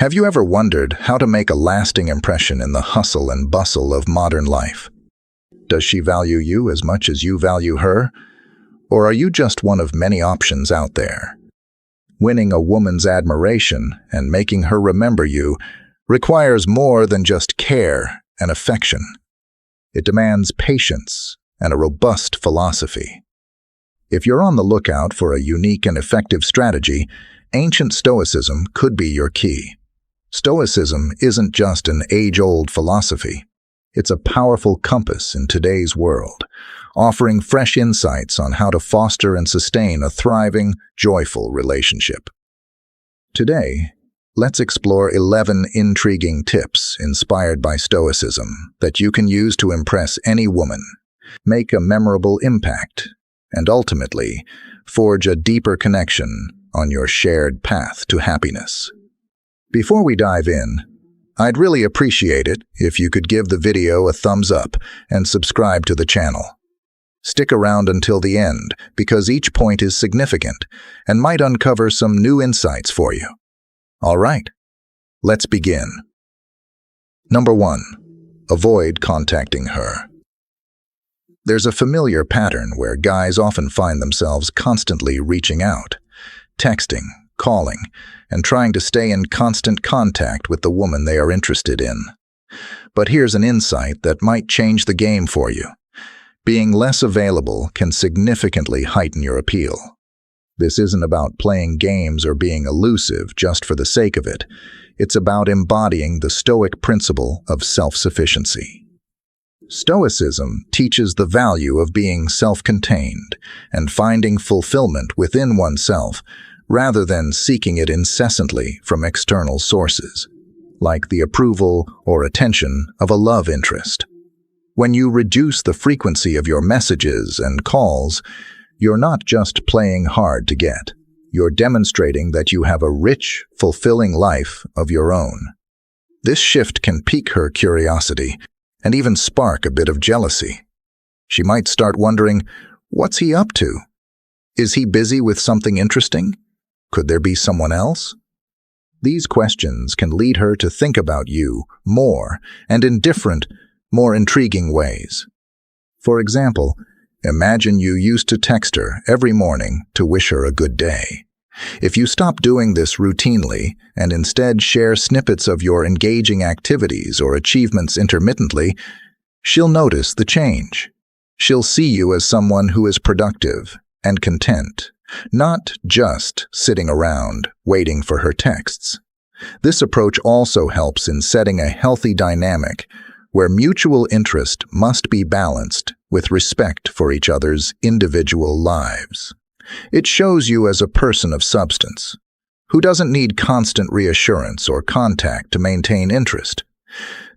Have you ever wondered how to make a lasting impression in the hustle and bustle of modern life? Does she value you as much as you value her? Or are you just one of many options out there? Winning a woman's admiration and making her remember you requires more than just care and affection. It demands patience and a robust philosophy. If you're on the lookout for a unique and effective strategy, ancient Stoicism could be your key. Stoicism isn't just an age-old philosophy. It's a powerful compass in today's world, offering fresh insights on how to foster and sustain a thriving, joyful relationship. Today, let's explore 11 intriguing tips inspired by Stoicism that you can use to impress any woman, make a memorable impact, and ultimately, forge a deeper connection on your shared path to happiness. Before we dive in, I'd really appreciate it if you could give the video a thumbs up and subscribe to the channel. Stick around until the end because each point is significant and might uncover some new insights for you. All right, let's begin. Number 1. Avoid contacting her. There's a familiar pattern where guys often find themselves constantly reaching out, texting, calling, and trying to stay in constant contact with the woman they are interested in. But here's an insight that might change the game for you. Being less available can significantly heighten your appeal. This isn't about playing games or being elusive just for the sake of it. It's about embodying the Stoic principle of self-sufficiency. Stoicism teaches the value of being self-contained and finding fulfillment within oneself rather than seeking it incessantly from external sources, like the approval or attention of a love interest. When you reduce the frequency of your messages and calls, you're not just playing hard to get. You're demonstrating that you have a rich, fulfilling life of your own. This shift can pique her curiosity and even spark a bit of jealousy. She might start wondering, what's he up to? Is he busy with something interesting? Could there be someone else? These questions can lead her to think about you more and in different, more intriguing ways. For example, imagine you used to text her every morning to wish her a good day. If you stop doing this routinely and instead share snippets of your engaging activities or achievements intermittently, she'll notice the change. She'll see you as someone who is productive and content, not just sitting around waiting for her texts. This approach also helps in setting a healthy dynamic where mutual interest must be balanced with respect for each other's individual lives. It shows you as a person of substance, who doesn't need constant reassurance or contact to maintain interest.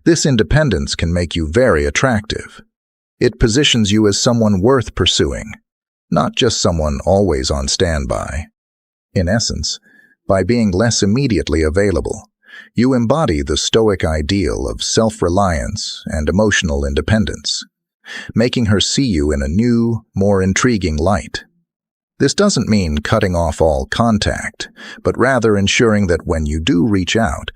This independence can make you very attractive. It positions you as someone worth pursuing, not just someone always on standby. In essence, by being less immediately available, you embody the Stoic ideal of self-reliance and emotional independence, making her see you in a new, more intriguing light. This doesn't mean cutting off all contact, but rather ensuring that when you do reach out,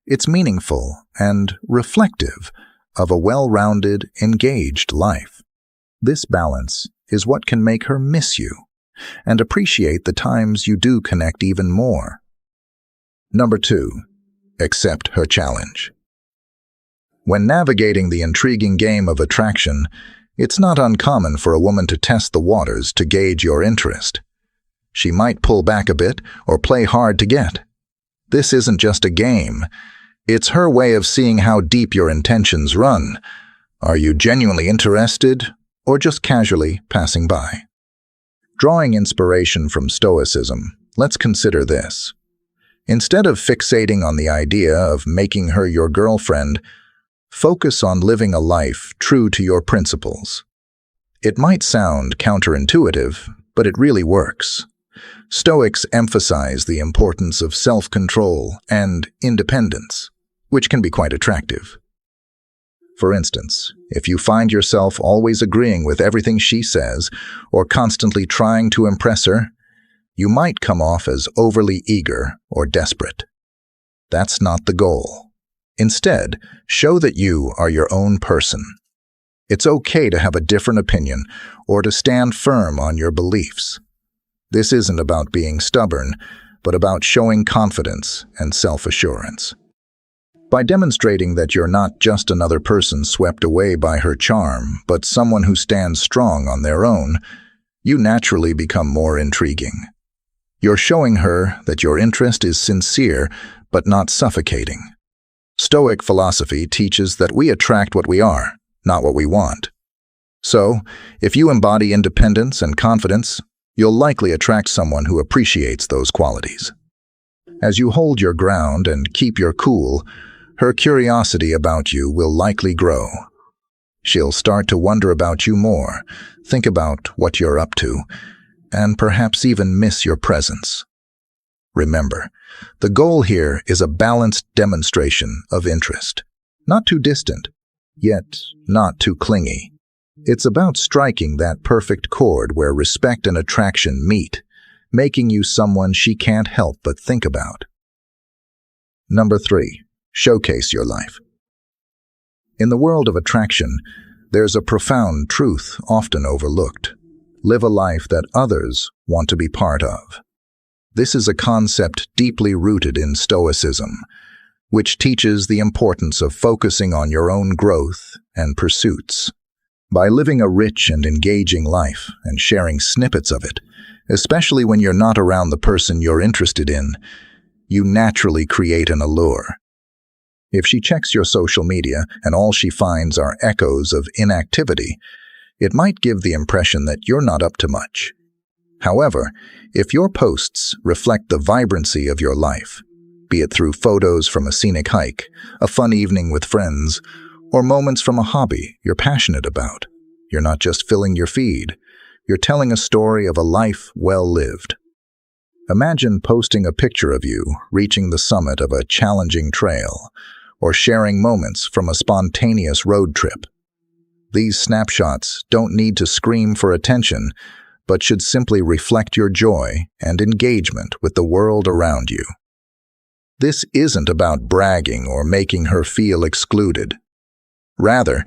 it's meaningful and reflective of a well-rounded, engaged life. This balance is what can make her miss you and appreciate the times you do connect even more. Number 2. Accept her challenge. When navigating the intriguing game of attraction, it's not uncommon for a woman to test the waters to gauge your interest. She might pull back a bit or play hard to get. This isn't just a game. It's her way of seeing how deep your intentions run. Are you genuinely interested or just casually passing by? Drawing inspiration from Stoicism, let's consider this. Instead of fixating on the idea of making her your girlfriend, focus on living a life true to your principles. It might sound counterintuitive, but it really works. Stoics emphasize the importance of self-control and independence, which can be quite attractive. For instance, if you find yourself always agreeing with everything she says or constantly trying to impress her, you might come off as overly eager or desperate. That's not the goal. Instead, show that you are your own person. It's okay to have a different opinion or to stand firm on your beliefs. This isn't about being stubborn, but about showing confidence and self-assurance. By demonstrating that you're not just another person swept away by her charm, but someone who stands strong on their own, you naturally become more intriguing. You're showing her that your interest is sincere, but not suffocating. Stoic philosophy teaches that we attract what we are, not what we want. So, if you embody independence and confidence, you'll likely attract someone who appreciates those qualities. As you hold your ground and keep your cool, her curiosity about you will likely grow. She'll start to wonder about you more, think about what you're up to, and perhaps even miss your presence. Remember, the goal here is a balanced demonstration of interest. Not too distant, yet not too clingy. It's about striking that perfect chord where respect and attraction meet, making you someone she can't help but think about. Number 3. Showcase your life. In the world of attraction, there's a profound truth often overlooked. Live a life that others want to be part of. This is a concept deeply rooted in Stoicism, which teaches the importance of focusing on your own growth and pursuits. By living a rich and engaging life and sharing snippets of it, especially when you're not around the person you're interested in, you naturally create an allure. If she checks your social media and all she finds are echoes of inactivity, it might give the impression that you're not up to much. However, if your posts reflect the vibrancy of your life, be it through photos from a scenic hike, a fun evening with friends, or moments from a hobby you're passionate about, you're not just filling your feed, you're telling a story of a life well lived. Imagine posting a picture of you reaching the summit of a challenging trail, or sharing moments from a spontaneous road trip. These snapshots don't need to scream for attention, but should simply reflect your joy and engagement with the world around you. This isn't about bragging or making her feel excluded. Rather,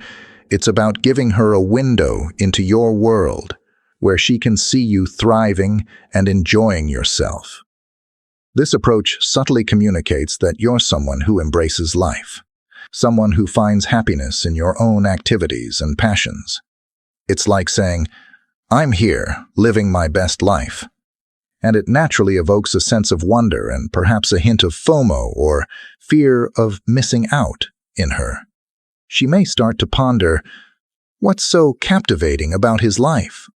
it's about giving her a window into your world where she can see you thriving and enjoying yourself. This approach subtly communicates that you're someone who embraces life, someone who finds happiness in your own activities and passions. It's like saying, "I'm here, living my best life." And it naturally evokes a sense of wonder and perhaps a hint of FOMO or fear of missing out in her. She may start to ponder, "What's so captivating about his life?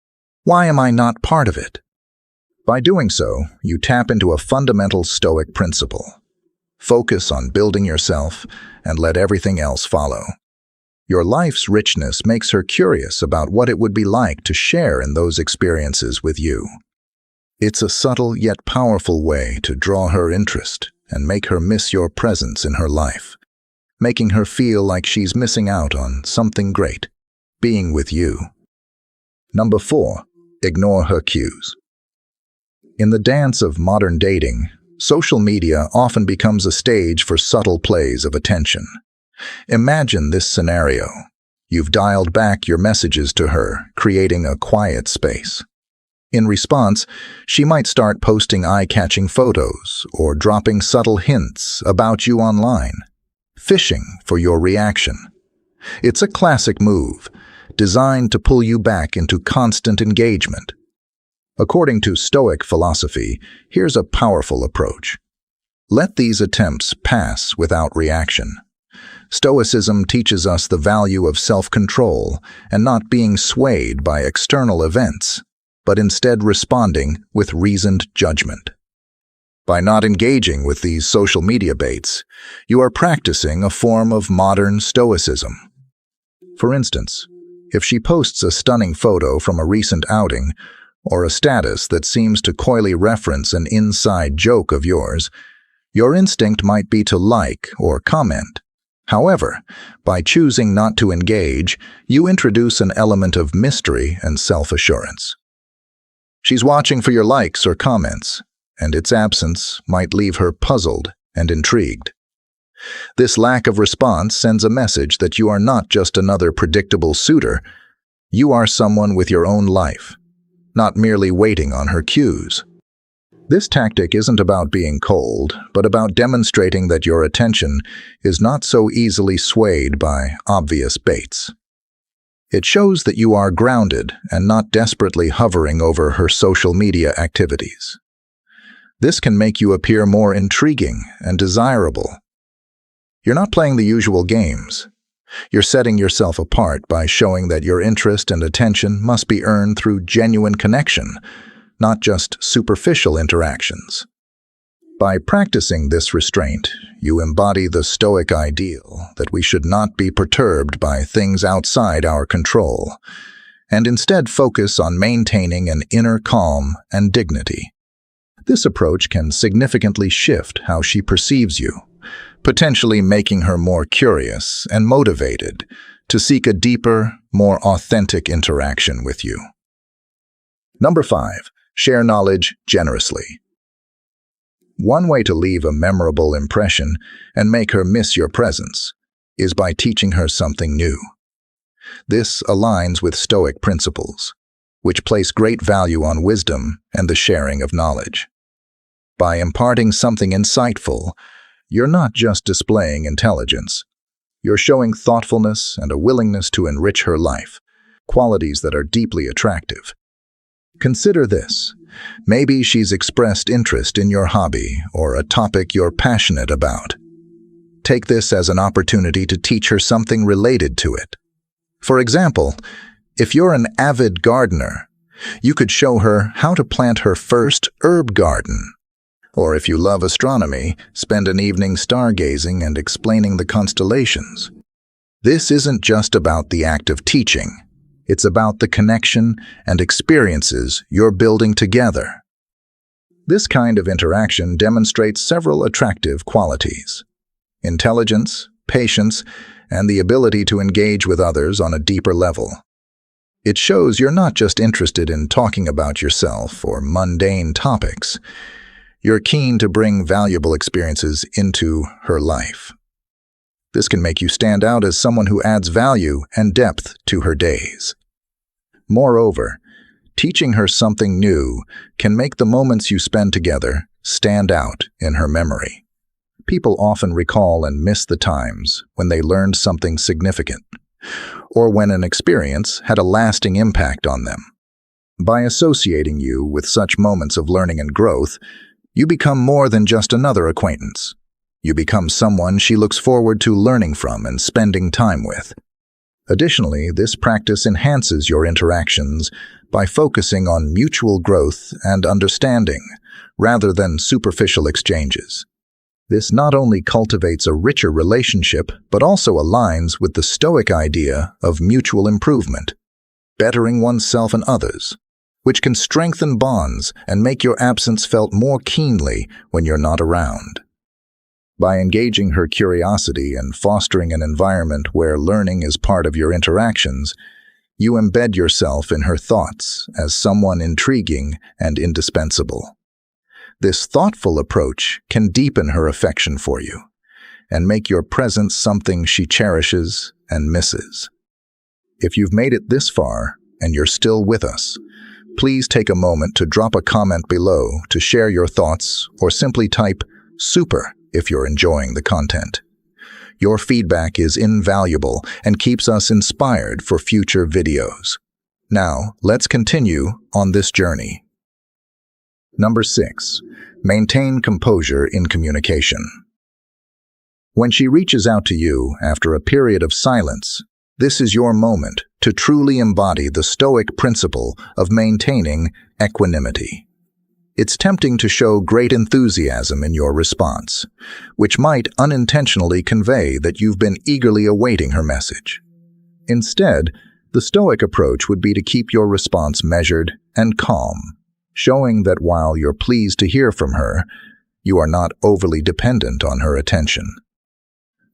Why am I not part of it?" By doing so, you tap into a fundamental Stoic principle. Focus on building yourself and let everything else follow. Your life's richness makes her curious about what it would be like to share in those experiences with you. It's a subtle yet powerful way to draw her interest and make her miss your presence in her life, making her feel like she's missing out on something great, being with you. Number 4. Ignore her cues. In the dance of modern dating, social media often becomes a stage for subtle plays of attention. Imagine this scenario. You've dialed back your messages to her, creating a quiet space. In response, she might start posting eye-catching photos or dropping subtle hints about you online, fishing for your reaction. It's a classic move, designed to pull you back into constant engagement. According to Stoic philosophy, here's a powerful approach. Let these attempts pass without reaction. Stoicism teaches us the value of self-control and not being swayed by external events, but instead responding with reasoned judgment. By not engaging with these social media baits, you are practicing a form of modern Stoicism. For instance, if she posts a stunning photo from a recent outing, or a status that seems to coyly reference an inside joke of yours, your instinct might be to like or comment. However, by choosing not to engage, you introduce an element of mystery and self-assurance. She's watching for your likes or comments, and its absence might leave her puzzled and intrigued. This lack of response sends a message that you are not just another predictable suitor. You are someone with your own life, not merely waiting on her cues. This tactic isn't about being cold, but about demonstrating that your attention is not so easily swayed by obvious baits. It shows that you are grounded and not desperately hovering over her social media activities. This can make you appear more intriguing and desirable. You're not playing the usual games. You're setting yourself apart by showing that your interest and attention must be earned through genuine connection, not just superficial interactions. By practicing this restraint, you embody the Stoic ideal that we should not be perturbed by things outside our control, and instead focus on maintaining an inner calm and dignity. This approach can significantly shift how she perceives you, potentially making her more curious and motivated to seek a deeper, more authentic interaction with you. Number 5. Share knowledge generously. One way to leave a memorable impression and make her miss your presence is by teaching her something new. This aligns with Stoic principles, which place great value on wisdom and the sharing of knowledge. By imparting something insightful, you're not just displaying intelligence. You're showing thoughtfulness and a willingness to enrich her life, qualities that are deeply attractive. Consider this. Maybe she's expressed interest in your hobby or a topic you're passionate about. Take this as an opportunity to teach her something related to it. For example, if you're an avid gardener, you could show her how to plant her first herb garden. Or if you love astronomy, spend an evening stargazing and explaining the constellations. This isn't just about the act of teaching. It's about the connection and experiences you're building together. This kind of interaction demonstrates several attractive qualities: intelligence, patience, and the ability to engage with others on a deeper level. It shows you're not just interested in talking about yourself or mundane topics. You're keen to bring valuable experiences into her life. This can make you stand out as someone who adds value and depth to her days. Moreover, teaching her something new can make the moments you spend together stand out in her memory. People often recall and miss the times when they learned something significant, or when an experience had a lasting impact on them. By associating you with such moments of learning and growth, you become more than just another acquaintance. You become someone she looks forward to learning from and spending time with. Additionally, this practice enhances your interactions by focusing on mutual growth and understanding, rather than superficial exchanges. This not only cultivates a richer relationship, but also aligns with the Stoic idea of mutual improvement, bettering oneself and others, which can strengthen bonds and make your absence felt more keenly when you're not around. By engaging her curiosity and fostering an environment where learning is part of your interactions, you embed yourself in her thoughts as someone intriguing and indispensable. This thoughtful approach can deepen her affection for you and make your presence something she cherishes and misses. If you've made it this far and you're still with us, please take a moment to drop a comment below to share your thoughts, or simply type "super" if you're enjoying the content. Your feedback is invaluable and keeps us inspired for future videos. Now, let's continue on this journey. Number 6. Maintain composure in communication. When she reaches out to you after a period of silence, this is your moment to truly embody the Stoic principle of maintaining equanimity. It's tempting to show great enthusiasm in your response, which might unintentionally convey that you've been eagerly awaiting her message. Instead, the Stoic approach would be to keep your response measured and calm, showing that while you're pleased to hear from her, you are not overly dependent on her attention.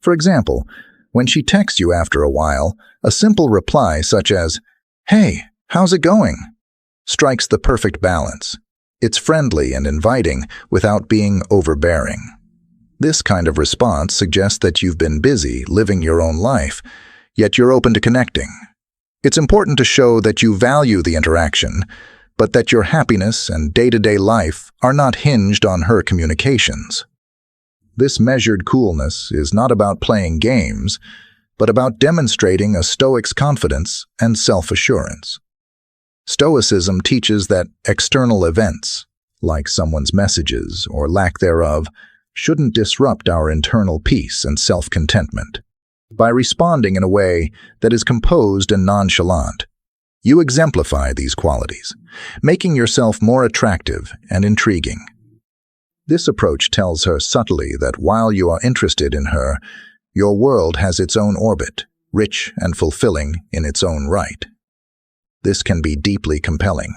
For example, when she texts you after a while, a simple reply such as, "Hey, how's it going?" strikes the perfect balance. It's friendly and inviting without being overbearing. This kind of response suggests that you've been busy living your own life, yet you're open to connecting. It's important to show that you value the interaction, but that your happiness and day-to-day life are not hinged on her communications. This measured coolness is not about playing games, but about demonstrating a Stoic's confidence and self-assurance. Stoicism teaches that external events, like someone's messages or lack thereof, shouldn't disrupt our internal peace and self-contentment. By responding in a way that is composed and nonchalant, you exemplify these qualities, making yourself more attractive and intriguing. This approach tells her subtly that while you are interested in her, your world has its own orbit, rich and fulfilling in its own right. This can be deeply compelling.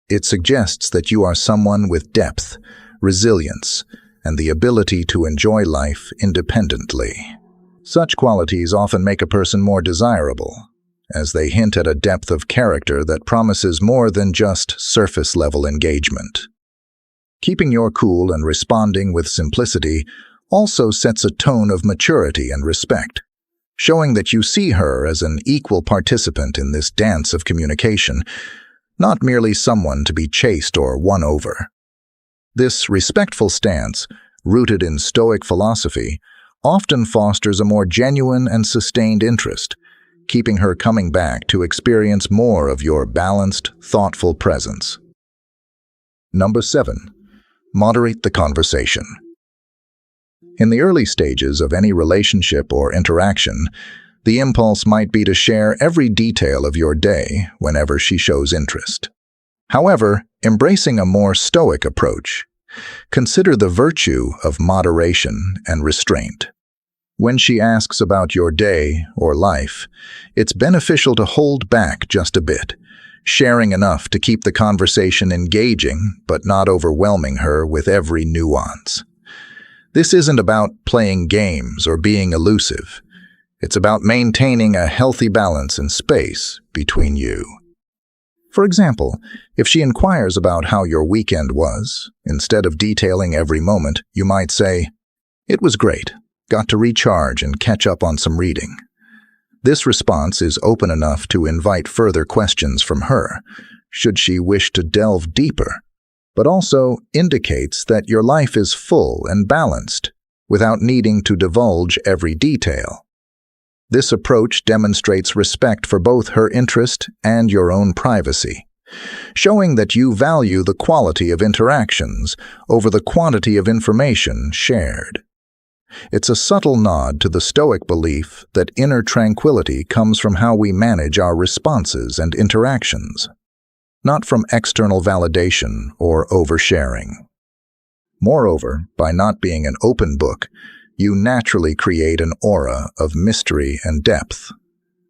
It suggests that you are someone with depth, resilience, and the ability to enjoy life independently. Such qualities often make a person more desirable, as they hint at a depth of character that promises more than just surface-level engagement. Keeping your cool and responding with simplicity also sets a tone of maturity and respect, showing that you see her as an equal participant in this dance of communication, not merely someone to be chased or won over. This respectful stance, rooted in Stoic philosophy, often fosters a more genuine and sustained interest, keeping her coming back to experience more of your balanced, thoughtful presence. Number 7. Moderate the conversation. In the early stages of any relationship or interaction, the impulse might be to share every detail of your day whenever she shows interest. However, embracing a more Stoic approach, consider the virtue of moderation and restraint. When she asks about your day or life, it's beneficial to hold back just a bit, sharing enough to keep the conversation engaging but not overwhelming her with every nuance. This isn't about playing games or being elusive. It's about maintaining a healthy balance and space between you. For example, if she inquires about how your weekend was, instead of detailing every moment, you might say, "It was great. Got to recharge and catch up on some reading." This response is open enough to invite further questions from her, should she wish to delve deeper, but also indicates that your life is full and balanced, without needing to divulge every detail. This approach demonstrates respect for both her interest and your own privacy, showing that you value the quality of interactions over the quantity of information shared. It's a subtle nod to the Stoic belief that inner tranquility comes from how we manage our responses and interactions, not from external validation or oversharing. Moreover, by not being an open book, you naturally create an aura of mystery and depth.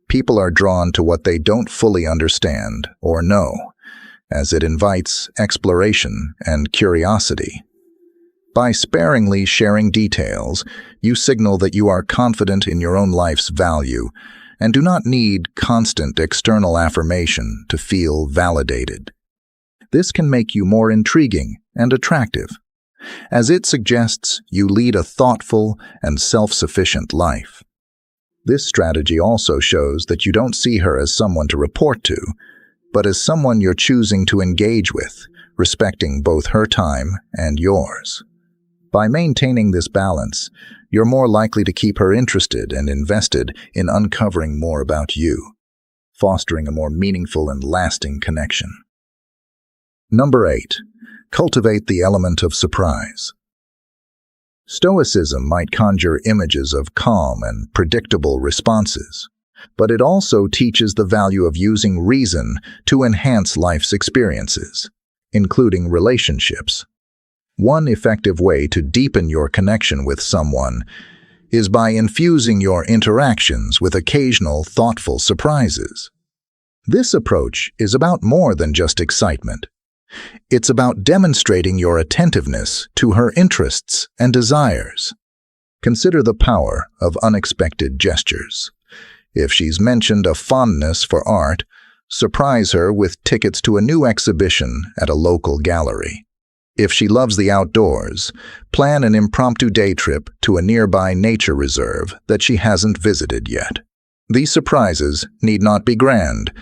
People are drawn to what they don't fully understand or know, as it invites exploration and curiosity. By sparingly sharing details, you signal that you are confident in your own life's value and do not need constant external affirmation to feel validated. This can make you more intriguing and attractive, as it suggests you lead a thoughtful and self-sufficient life. This strategy also shows that you don't see her as someone to report to, but as someone you're choosing to engage with, respecting both her time and yours. By maintaining this balance, you're more likely to keep her interested and invested in uncovering more about you, fostering a more meaningful and lasting connection. Number 8. Cultivate the element of surprise. Stoicism might conjure images of calm and predictable responses, but it also teaches the value of using reason to enhance life's experiences, including relationships. One effective way to deepen your connection with someone is by infusing your interactions with occasional thoughtful surprises. This approach is about more than just excitement. It's about demonstrating your attentiveness to her interests and desires. Consider the power of unexpected gestures. If she's mentioned a fondness for art, surprise her with tickets to a new exhibition at a local gallery. If she loves the outdoors, plan an impromptu day trip to a nearby nature reserve that she hasn't visited yet. These surprises need not be grand.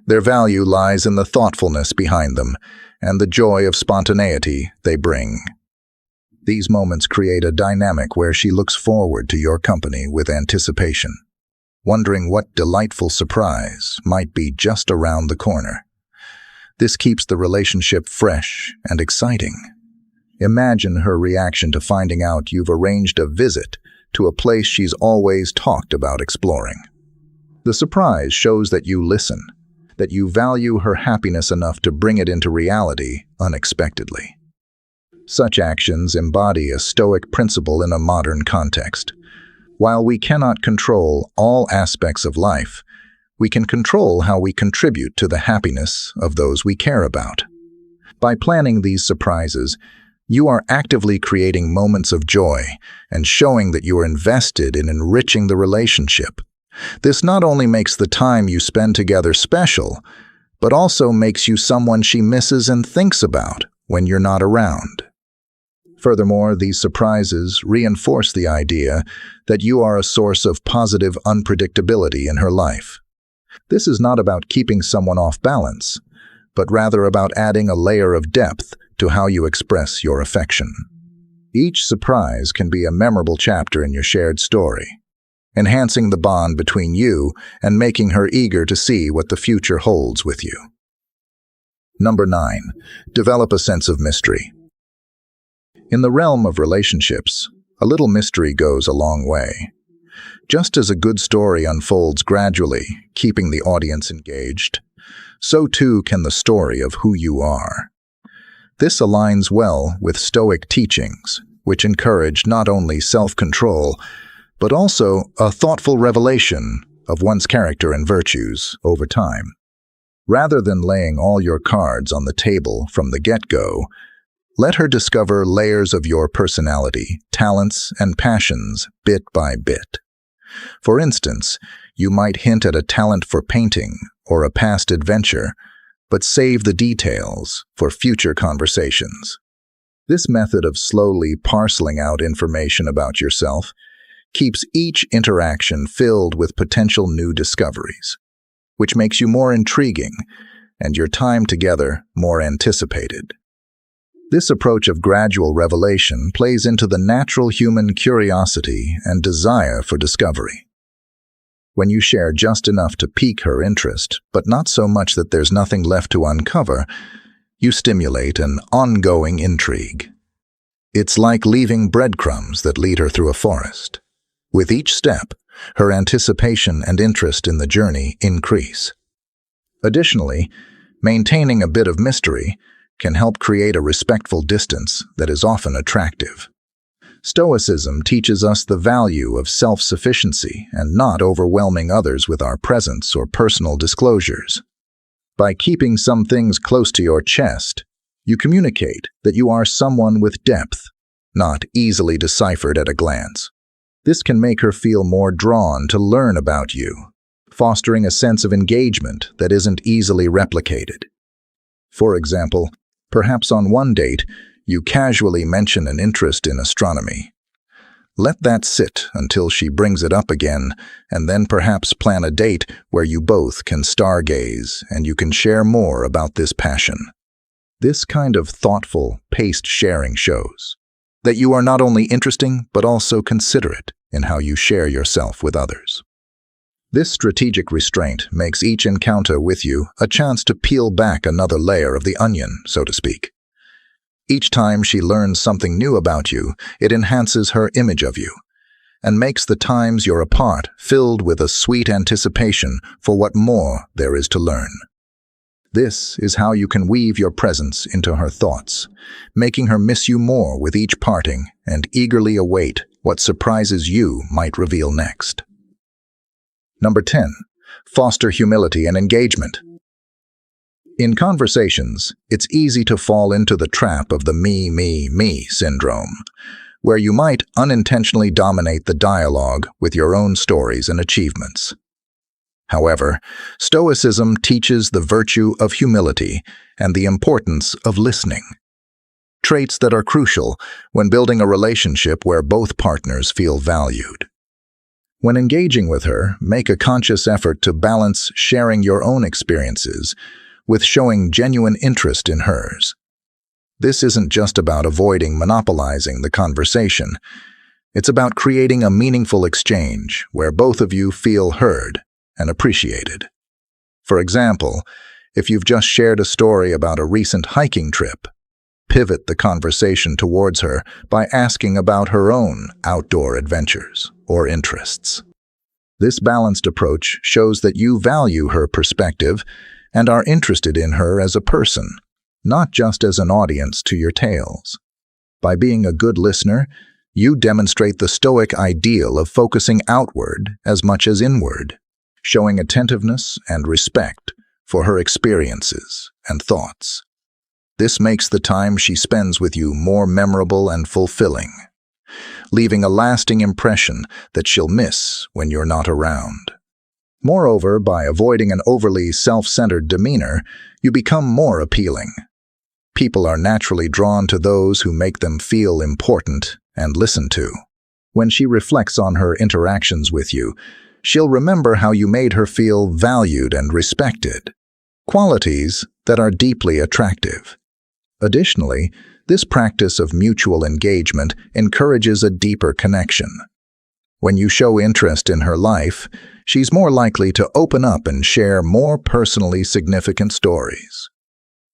Their value lies in the thoughtfulness behind them and the joy of spontaneity they bring. These moments create a dynamic where she looks forward to your company with anticipation, wondering what delightful surprise might be just around the corner. This keeps the relationship fresh and exciting. Imagine her reaction to finding out you've arranged a visit to a place she's always talked about exploring. The surprise shows that you listen, that you value her happiness enough to bring it into reality unexpectedly. Such actions embody a Stoic principle in a modern context. While we cannot control all aspects of life, we can control how we contribute to the happiness of those we care about. By planning these surprises, you are actively creating moments of joy and showing that you are invested in enriching the relationship. This not only makes the time you spend together special, but also makes you someone she misses and thinks about when you're not around. Furthermore, these surprises reinforce the idea that you are a source of positive unpredictability in her life. This is not about keeping someone off balance, but rather about adding a layer of depth to how you express your affection. Each surprise can be a memorable chapter in your shared story, enhancing the bond between you and making her eager to see what the future holds with you. Number 9. Develop a sense of mystery. In the realm of relationships, a little mystery goes a long way. Just as a good story unfolds gradually, keeping the audience engaged, so too can the story of who you are. This aligns well with Stoic teachings, which encourage not only self-control, but also a thoughtful revelation of one's character and virtues over time. Rather than laying all your cards on the table from the get-go, let her discover layers of your personality, talents, and passions bit by bit. For instance, you might hint at a talent for painting or a past adventure, but save the details for future conversations. This method of slowly parceling out information about yourself keeps each interaction filled with potential new discoveries, which makes you more intriguing and your time together more anticipated. This approach of gradual revelation plays into the natural human curiosity and desire for discovery. When you share just enough to pique her interest, but not so much that there's nothing left to uncover, you stimulate an ongoing intrigue. It's like leaving breadcrumbs that lead her through a forest. With each step, her anticipation and interest in the journey increase. Additionally, maintaining a bit of mystery can help create a respectful distance that is often attractive. Stoicism teaches us the value of self-sufficiency and not overwhelming others with our presence or personal disclosures. By keeping some things close to your chest, you communicate that you are someone with depth, not easily deciphered at a glance. This can make her feel more drawn to learn about you, fostering a sense of engagement that isn't easily replicated. For example, perhaps on one date, you casually mention an interest in astronomy. Let that sit until she brings it up again, and then perhaps plan a date where you both can stargaze and you can share more about this passion. This kind of thoughtful, paced sharing shows that you are not only interesting but also considerate in how you share yourself with others. This strategic restraint makes each encounter with you a chance to peel back another layer of the onion, so to speak. Each time she learns something new about you, it enhances her image of you, and makes the times you're apart filled with a sweet anticipation for what more there is to learn. This is how you can weave your presence into her thoughts, making her miss you more with each parting and eagerly await what surprises you might reveal next. Number 10. Foster humility and engagement. In conversations, it's easy to fall into the trap of the me syndrome, where you might unintentionally dominate the dialogue with your own stories and achievements. However, Stoicism teaches the virtue of humility and the importance of listening. traits that are crucial when building a relationship where both partners feel valued. When engaging with her, make a conscious effort to balance sharing your own experiences with showing genuine interest in hers. This isn't just about avoiding monopolizing the conversation. It's about creating a meaningful exchange where both of you feel heard and appreciated. For example, if you've just shared a story about a recent hiking trip, pivot the conversation towards her by asking about her own outdoor adventures or interests. This balanced approach shows that you value her perspective and are interested in her as a person, not just as an audience to your tales. By being a good listener, you demonstrate the Stoic ideal of focusing outward as much as inward, showing attentiveness and respect for her experiences and thoughts. This makes the time she spends with you more memorable and fulfilling, leaving a lasting impression that she'll miss when you're not around. Moreover, by avoiding an overly self-centered demeanor, you become more appealing. People are naturally drawn to those who make them feel important and listened to. When she reflects on her interactions with you, she'll remember how you made her feel valued and respected, qualities that are deeply attractive. Additionally, this practice of mutual engagement encourages a deeper connection. When you show interest in her life, she's more likely to open up and share more personally significant stories,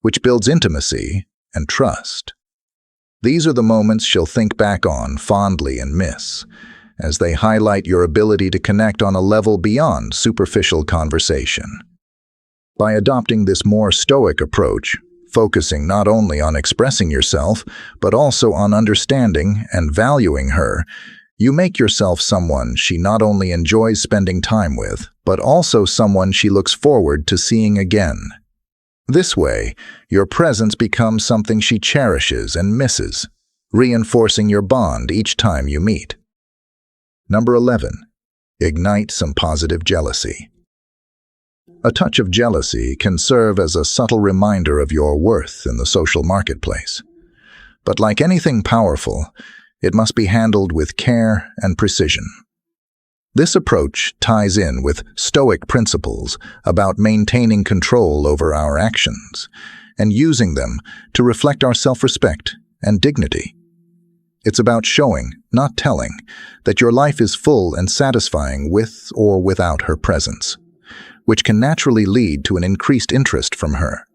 which builds intimacy and trust. These are the moments she'll think back on fondly and miss, as they highlight your ability to connect on a level beyond superficial conversation. By adopting this more stoic approach, focusing not only on expressing yourself, but also on understanding and valuing her, you make yourself someone she not only enjoys spending time with, but also someone she looks forward to seeing again. This way, your presence becomes something she cherishes and misses, reinforcing your bond each time you meet. Number 11. Ignite some positive jealousy. A touch of jealousy can serve as a subtle reminder of your worth in the social marketplace. But like anything powerful, it must be handled with care and precision. This approach ties in with Stoic principles about maintaining control over our actions and using them to reflect our self-respect and dignity. It's about showing, not telling, that your life is full and satisfying with or without her presence, which can naturally lead to an increased interest from her.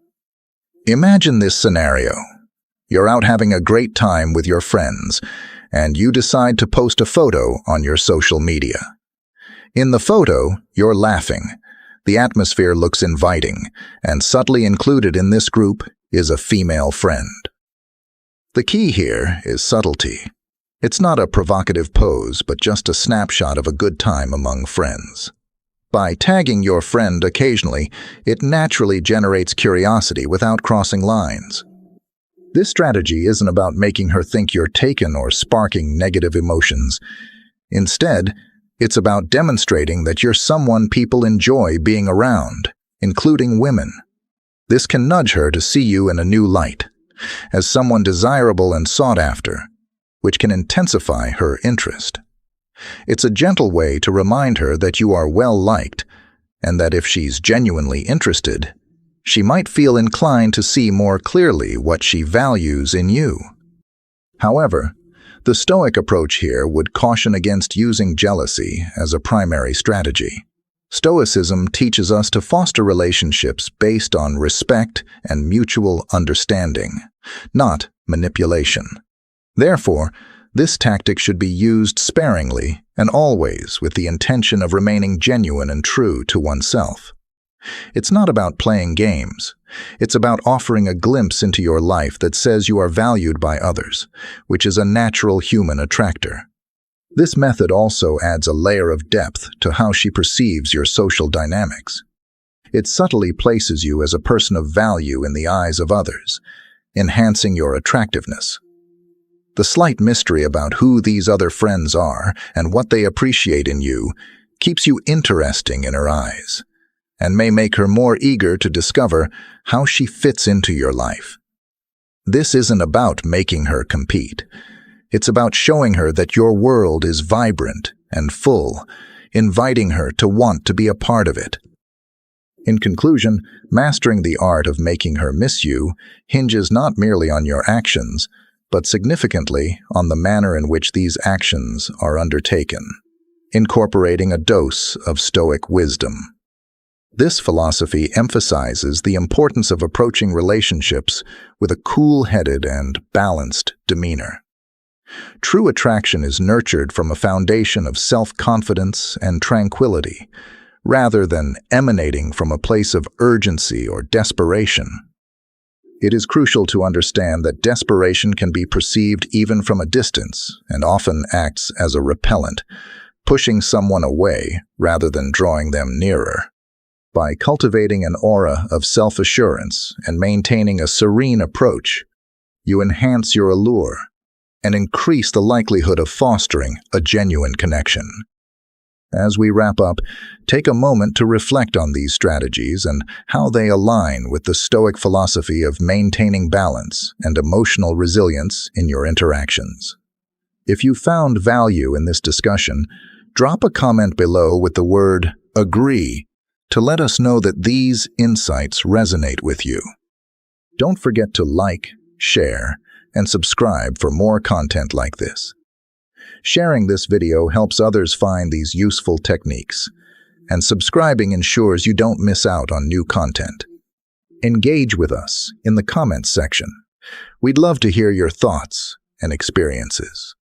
Imagine this scenario. You're out having a great time with your friends, and you decide to post a photo on your social media. In the photo, you're laughing. The atmosphere looks inviting, and subtly included in this group is a female friend. The key here is subtlety. It's not a provocative pose, but just a snapshot of a good time among friends. By tagging your friend occasionally, it naturally generates curiosity without crossing lines. This strategy isn't about making her think you're taken or sparking negative emotions. Instead, it's about demonstrating that you're someone people enjoy being around, including women. This can nudge her to see you in a new light, as someone desirable and sought after, which can intensify her interest. It's a gentle way to remind her that you are well-liked, and that if she's genuinely interested, she might feel inclined to see more clearly what she values in you. However, the Stoic approach here would caution against using jealousy as a primary strategy. Stoicism teaches us to foster relationships based on respect and mutual understanding, not manipulation. Therefore, this tactic should be used sparingly and always with the intention of remaining genuine and true to oneself. It's not about playing games. It's about offering a glimpse into your life that says you are valued by others, which is a natural human attractor. This method also adds a layer of depth to how she perceives your social dynamics. It subtly places you as a person of value in the eyes of others, enhancing your attractiveness. The slight mystery about who these other friends are and what they appreciate in you keeps you interesting in her eyes, and may make her more eager to discover how she fits into your life. This isn't about making her compete. It's about showing her that your world is vibrant and full, inviting her to want to be a part of it. In conclusion, mastering the art of making her miss you hinges not merely on your actions, but significantly on the manner in which these actions are undertaken, incorporating a dose of Stoic wisdom. This philosophy emphasizes the importance of approaching relationships with a cool-headed and balanced demeanor. True attraction is nurtured from a foundation of self-confidence and tranquility, rather than emanating from a place of urgency or desperation. It is crucial to understand that desperation can be perceived even from a distance and often acts as a repellent, pushing someone away rather than drawing them nearer. By cultivating an aura of self-assurance and maintaining a serene approach, you enhance your allure and increase the likelihood of fostering a genuine connection. As we wrap up, take a moment to reflect on these strategies and how they align with the Stoic philosophy of maintaining balance and emotional resilience in your interactions. If you found value in this discussion, drop a comment below with the word "agree" to let us know that these insights resonate with you. Don't forget to like, share, and subscribe for more content like this. Sharing this video helps others find these useful techniques, and subscribing ensures you don't miss out on new content. Engage with us in the comments section. We'd love to hear your thoughts and experiences.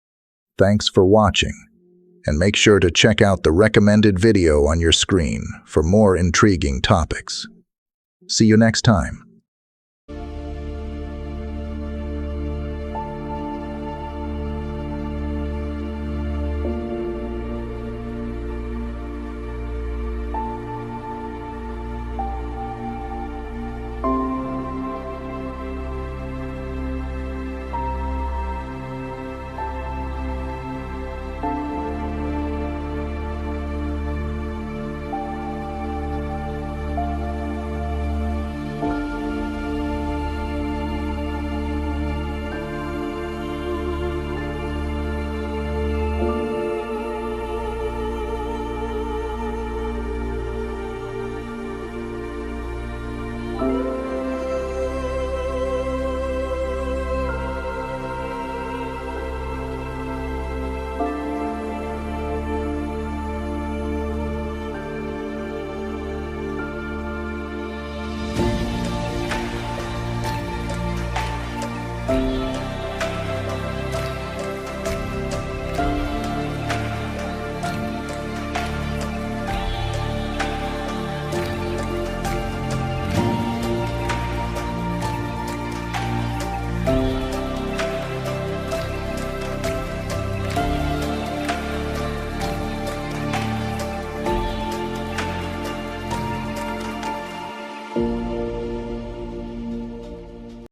Thanks for watching, and make sure to check out the recommended video on your screen for more intriguing topics. See you next time.